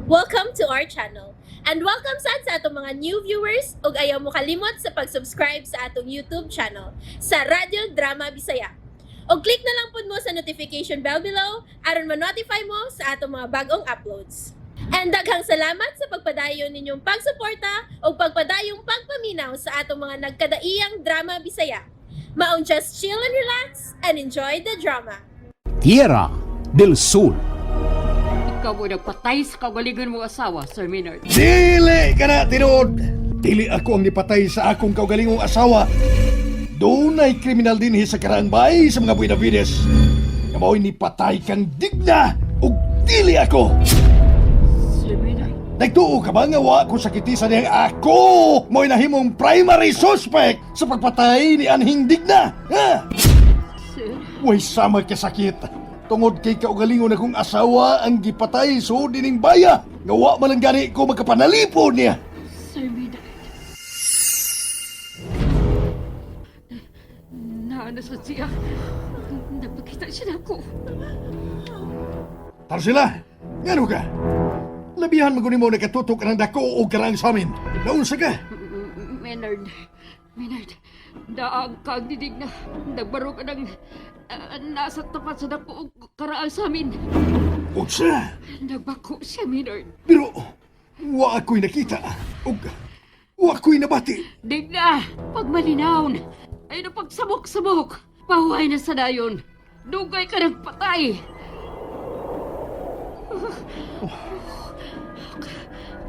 Welcome to our channel. And welcome sa atong mga new viewers ug ayaw mo kalimot sa pag-subscribe sa atong YouTube channel sa Radio Drama Bisaya. O click na lang pud mo sa notification bell below aron ma-notify mo sa atong mga bagong uploads. And daghang salamat sa pagpadayon ninyong pagsuporta o pagpadayong pagpaminaw sa atong mga nagkadaiyang Drama Bisaya. Maong just chill and relax and enjoy the drama. Tierra del Sur. Ikaw mo nagpatay sa kagalingan mong asawa, Sir Maynard. Dili ka na, tinuod! Dili ako ang nipatay sa akong kaugalingong asawa. Doon ay kriminal din sa karaang bahay sa mga Buenavides. Kamoy nipatay kang digna o dili ako. Sir Maynard. Nagtuo ka ba nga wa ko sakitisan niyang ako mo'y nahimong primary suspect sa pagpatay ni Anhing Digna? Ha? Sir, Uy, sama ka sakit. Tungod kay kaugalingon akong asawa ang gipatay so dining baya. Nga wa man lang gani ko magkapanalipod niya. Sir Maynard. Naana sa siya. Napakita siya na ako. Tarsila, ngano ka? Labihan magunin mo nakatutok ka ng dako o karang sa amin. Naunsa ka? Maynard. Maynard. Daang kang didig na. Nagbaro ka ng nasa tapat sa dako karaan sa amin. Uksa? Nagbako siya, Maynard. Pero, wa ako'y nakita. Ug, wa ako'y nabati. Digna! Pagmalinaon! Ay napagsabok-sabok! Pahuhay na sa dayon! Dugay ka ng patay!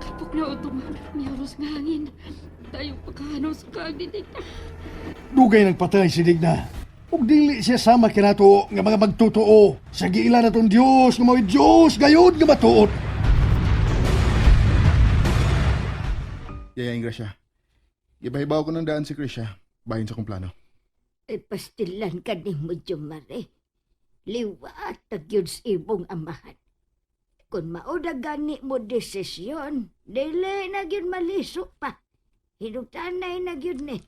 Kapok na utong niyaros nga hangin. Tayong pagkahano sa kagdidig na. Dugay ng patay si Digna. Ug dili siya sama kinato nga mga magtotoo. Sa giila na tong Diyos, nga mawid Diyos, gayod nga matuot. Yaya Ingrasya, ibahibaw ko ng daan si Krisha bahin sa kong plano. Pastilan ka ni mo, Jumare. Liwat na yun sa ibong amahan. Kung mauda gani mo desisyon, dili na yun maliso pa. Hinutanay na yun eh.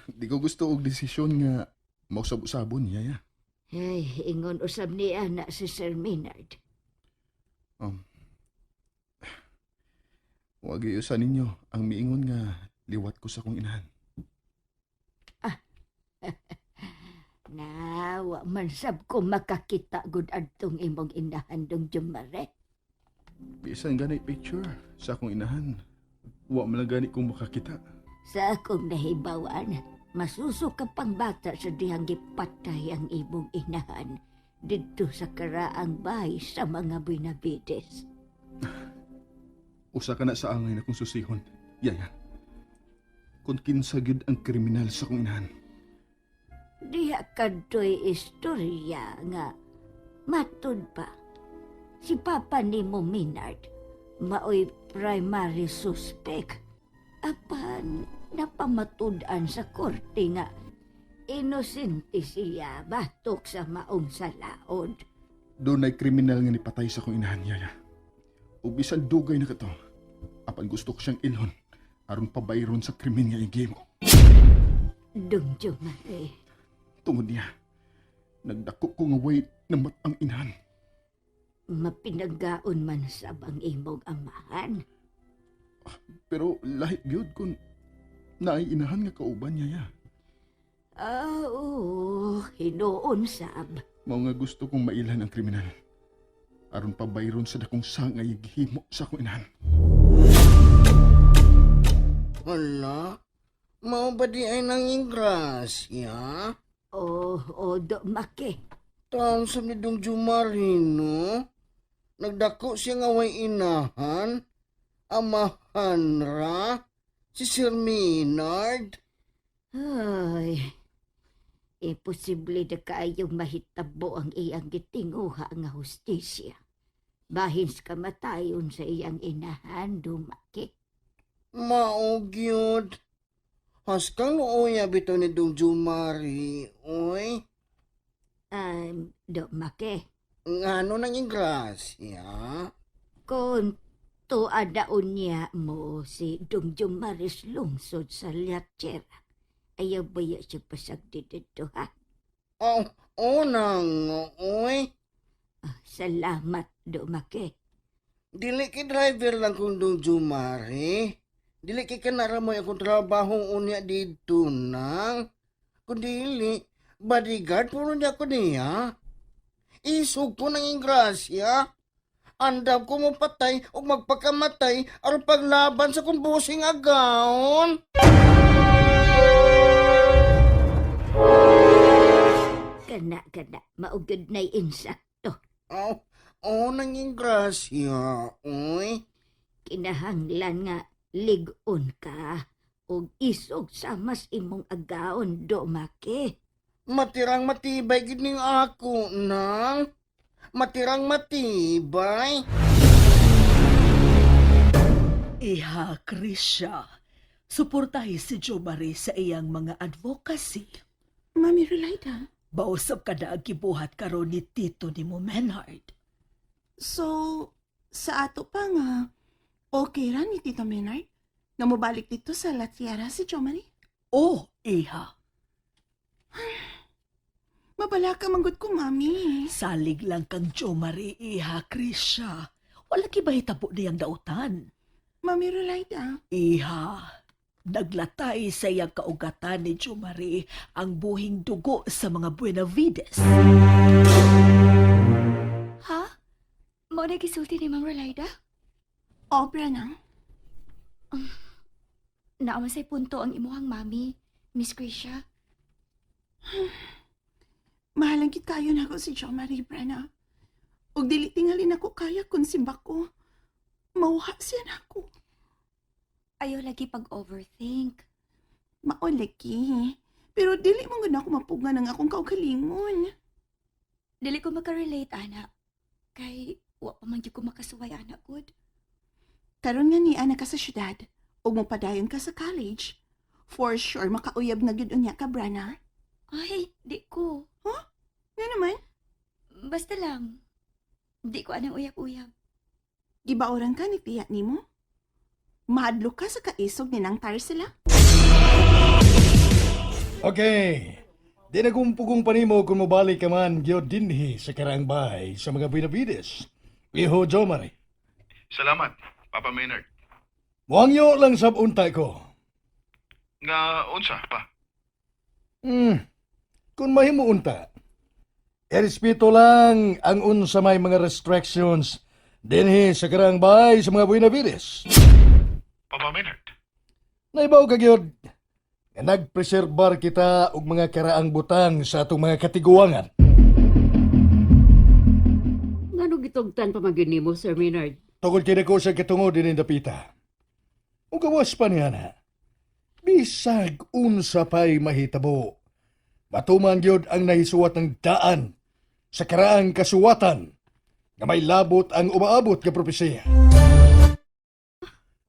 Di ko gusto og desisyon nga mausab-usabon, Yaya. Ay, ingon usab ni anak si Sir Maynard. Huwag iusan ninyo ang miingon nga liwat ko sa kong inahan. Nawa man sab ko makakita gud adtong imong inahan dong Jumare. Bisan ganay picture sa akong inahan. Wa man lang gani kong makakita. Sa akong nahibawan, masuso ka pang bata sa dihang gipatay ang imong inahan didto sa karaang bahay sa mga Buenavides. Usa ka na sa angay na kong susihon, Yaya. Kung kinsagid ang kriminal sa akong inahan. Diha kadtoy istorya nga matud pa. Si Papa ni mo Maynard, maoy primary suspect. Apan napamatud-an sa korte nga inosente siya batok sa maong salaod. Doon ay kriminal nga nipatay sa akong inahan, Yaya. O bisan dugay na kato, apan gusto ko siyang ilhon aron pabayron sa krimen nga igimo. Dungjo Mare, Tungod niya, nagdako ko nga way na matang inahan. mapinaggaon man sa bang imong amahan. Pero lahit gyud kung naay inahan nga kauban niya, ya. Oo, hinuon sab. Mao nga gusto kong mailan ang kriminal. Aron pabayron sa dakong sangay gihimo sa akong inahan. Hala, mao ba di ay nanging grasya? O do make. Taon sa nidong Jumarino, nagdako siya nga way inahan, amahan ra, si Sir Maynard. Ay, imposible na kaayong mahitabo ang iyang gitinguha nga hustisya. Bahin sa kamatayon sa iyang inahan, dumaki. Mao gyud. Haskang nooya bitaw ni Dong Jumari, oy. Dumaki. Ngano nanging grasya? Kung tuadaon niya mo si Dongjong Maris lungsod sa Liatchera, ayaw ba siya pasagdi dito, ha? Oh, nang, oy. Salamat, dumaki. Dili kay driver lang kung dong Jumari. Dili kay kanaramoy akong trabaho unya dito nang. Kundili, bodyguard puro niya ko niya. Isog ko ng ingrasya. Andam ko mo patay o magpakamatay aron paglaban sa kumbusing agaon. Kana, maugod na'y insakto. Nang ingrasya, oy. Kinahanglan nga ligon ka og isog sa mas imong agaon do make. Matirang matibay gining ako nang. Matirang matibay. Iha, Krisha, suportahi si Jomari sa iyang mga advocacy. Mami Rolaida, Bausap ka na ang gibuhat karon ni Tito ni mo, Menard. so sa ato pa nga, okay ra ni Tito Menard nga mobalik dito sa La Tierra si Jomari? Oh, Iha, Mabala ka manggod ko, Mami. salig lang kang Jomari, Iha, Krisha. Wala kibahitabo niyang dautan. Mami Rolaida, Iha, naglatay sa iyang kaugatan ni Jomari ang buhing dugo sa mga Buenavides. Ha? Mao na gisulti ni Ma'am Rolaida? obra na. Naama say punto ang imuhang mami, Miss Grisha. Mahalang gid kayo na ako si Jomari, Brenna. Og dili tingalin ako kaya kung simba ko. Mauha siya na ako. Ayaw lagi pag-overthink. Maoleki. Pero dili mo nga na ako mapuga ng akong kaugalingon. Dili ko makarelate, anak. Kay, wa pa man gyud ko makasuway, anak, good. Karon nga ni ana ka sa syudad, ug mopadayon ka sa college. For sure, makauyab na gyud unya ka, Brana. Ay, di ko. Nga naman, Basta lang. Di ko anang uyab-uyab. gibaoran ka ni tiya nimo? Mahadlo ka sa kaisog ni nang sila? Okay. Di na kumpugong panimo kung mabalik ka man gyud dinhi sa karang bahay sa mga Benavides. Iho Jomari. Salamat, Papa Maynard. Muangyo lang sab untay ko. Nga unsa pa? Kung mahimo unta. Erespeto lang ang unsa may mga restrictions dinhi sa karang bahay sa mga Benavides. Papa Maynard. Naibaw ka gyud nga nagpreserbar kita og mga karaang butang sa atong mga katiguangan. Ngano gitugtan pa magyud nimo, Sir Maynard? Tungod kini ko sa kitungod din dapita. Ug gawas pa niya na. Bisag unsa pa'y mahitabo. Matuman gyud ang nahisuwat ng daan sa karaang kasuwatan nga may labot ang umaabot nga propesiya.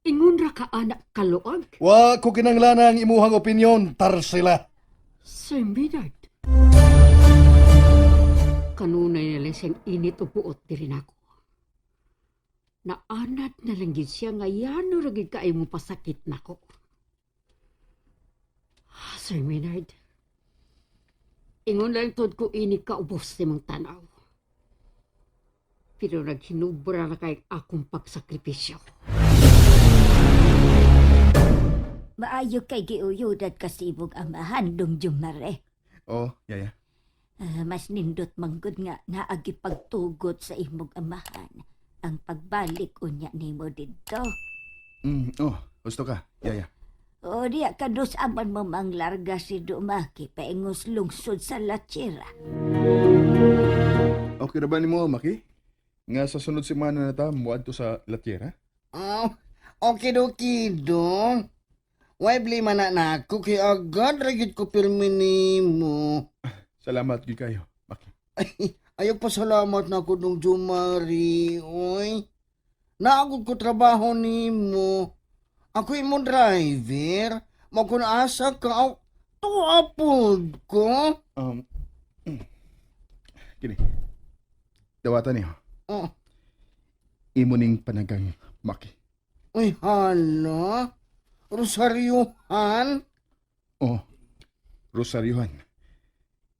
Ingon ra ka anak kaluag, Wa ko kinanglanang imuhang opinyon tar sila. Sir Maynard. Kanunay na lang siyang init o buot diri nako. Naanad na lang gid siya nga yano ra gid kaay mo pasakit nako. Sir Maynard. Ingon lang tod ko ini kaubos ni mong tanaw. Pero naghinubra na kay akong pagsakripisyo. Maayo kay giuyudat kasibog amahan dong Jumare. Oh, yaya. Mas nindot manggod nga naagi pagtugot sa imong amahan ang pagbalik unya nimo didto. Gusto ka, yaya. O diya kados aman mo manglarga si Dumaki paingos lungsod sa Lachira. Okay na ba ni mo, Maki? Nga sa sunod semana na ta, muad to sa La Tierra? Okay doki dong. Why blame na ako kay agad ragid ko pirmi nimo. Salamat gid kayo, Maki. Ayaw pa salamat na ako nung Jumari, oy. Naagod ko trabaho nimo. Ako imong driver. Makunasa ka. Tuapod ko. Kini. Dawatan niyo. Oh. Imo ning panagang, Maki. Uy, hala. Rosaryohan. Oh, Rosaryohan.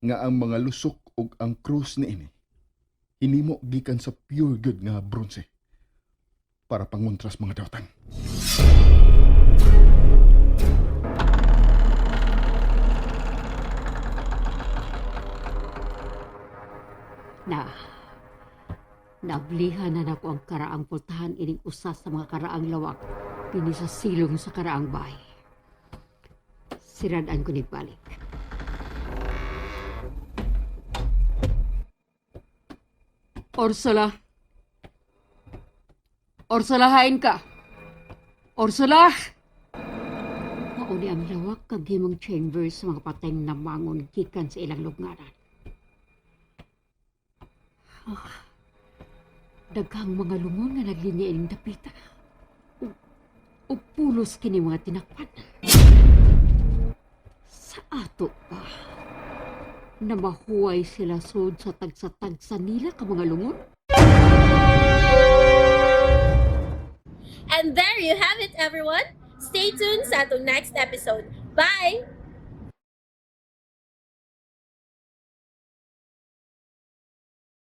Nga ang mga lusok ug ang krus ni ini. Hinimo gikan sa pure good nga bronze. para panguntras mga dawtan. Nablihan na nako ang karaang pultahan ining usa sa mga karaang lawak pini sa silong sa karaang bahay. Siradan ko ni balik. Ursula! Ursula, hain ka! Ursula! Mauni ang lawak kag himong chambers sa mga patayng namangon gikan sa ilang lugnaran. Daghang mga lungon nga naglinya ining dapita. O pulos kini mga tinakpan. Sa ato pa, na mahuway sila sud sa tagsa-tagsa nila ka mga lungon. And there you have it, everyone. Stay tuned sa atong next episode. Bye!